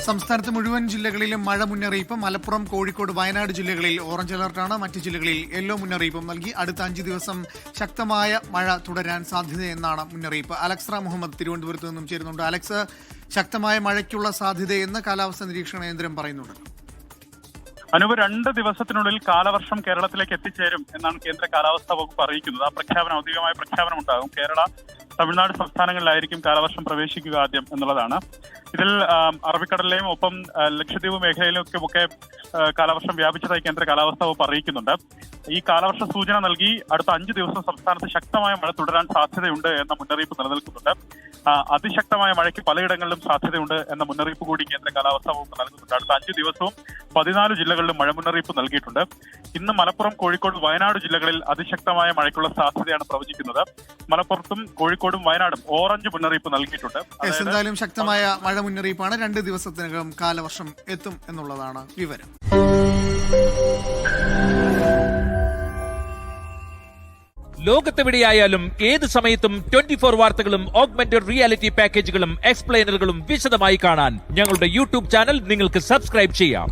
സംസ്ഥാനത്ത് മുഴുവൻ ജില്ലകളിലും മഴ മുന്നറിയിപ്പ്. മലപ്പുറം, കോഴിക്കോട്, വയനാട് ജില്ലകളിൽ ഓറഞ്ച് അലർട്ടാണ്. മറ്റ് ജില്ലകളിൽ യെല്ലോ മുന്നറിയിപ്പും നൽകി. അടുത്ത 5 ദിവസം ശക്തമായ മഴ തുടരാൻ സാധ്യതയെന്നാണ് മുന്നറിയിപ്പ്. അലക്സ് മുഹമ്മദ് തിരുവനന്തപുരത്ത് നിന്നും ചേരുന്നുണ്ട്. അലക്സ്, ശക്തമായ മഴയ്ക്കുള്ള സാധ്യതയെന്ന് കാലാവസ്ഥാ നിരീക്ഷണ കേന്ദ്രം പറയുന്നുണ്ട്. അനൂപ്, 2 ദിവസത്തിനുള്ളിൽ കാലവർഷം കേരളത്തിലേക്ക് എത്തിച്ചേരും എന്നാണ് കേന്ദ്ര കാലാവസ്ഥാ വകുപ്പ് അറിയിക്കുന്നത്. ആ പ്രഖ്യാപനം, ഔദ്യോഗികമായ പ്രഖ്യാപനം ഉണ്ടാകും. കേരള, തമിഴ്നാട് സംസ്ഥാനങ്ങളിലായിരിക്കും കാലവർഷം പ്രവേശിക്കുക ആദ്യം എന്നുള്ളതാണ്. ഇതിൽ അറബിക്കടലിലെയും ഒപ്പം ലക്ഷദ്വീപ് മേഖലയിലേക്കുമൊക്കെ കാലവർഷം വ്യാപിച്ചതായി കേന്ദ്ര കാലാവസ്ഥാ വകുപ്പ് അറിയിക്കുന്നുണ്ട്. ഈ കാലവർഷ സൂചന നൽകി അടുത്ത 5 ദിവസം സംസ്ഥാനത്ത് ശക്തമായ മഴ തുടരാൻ സാധ്യതയുണ്ട് എന്ന മുന്നറിയിപ്പ് നിലനിൽക്കുന്നുണ്ട്. അതിശക്തമായ മഴയ്ക്ക് പലയിടങ്ങളിലും സാധ്യതയുണ്ട് എന്ന മുന്നറിയിപ്പ് കൂടി കേന്ദ്ര കാലാവസ്ഥാ വകുപ്പ് നൽകുന്നുണ്ട്. അടുത്ത 5 ദിവസവും 14 ജില്ലകളിലും മഴ മുന്നറിയിപ്പ് നൽകിയിട്ടുണ്ട്. ഇന്ന് മലപ്പുറം, കോഴിക്കോട്, വയനാട് ജില്ലകളിൽ അതിശക്തമായ മഴയ്ക്കുള്ള സാധ്യതയാണ് പ്രവചിക്കുന്നത്. മലപ്പുറത്തും കോഴിക്കോടും വയനാടും ഓറഞ്ച് മുന്നറിയിപ്പ് നൽകിയിട്ടുണ്ട്. എന്തായാലും ശക്തമായ മഴ മുന്നറിയിപ്പാണ്. 2 ദിവസത്തിനകം കാലവർഷം എത്തും എന്നുള്ളതാണ് വിവരം. ലോകത്തെവിടെയായാലും ഏത് സമയത്തും 24 വാർത്തകളും ഓഗ്മെന്റഡ് റിയാലിറ്റി പാക്കേജുകളും എക്സ്പ്ലെയിനറുകളും വിശദമായി കാണാൻ ഞങ്ങളുടെ യൂട്യൂബ് ചാനൽ നിങ്ങൾക്ക് സബ്സ്ക്രൈബ് ചെയ്യാം.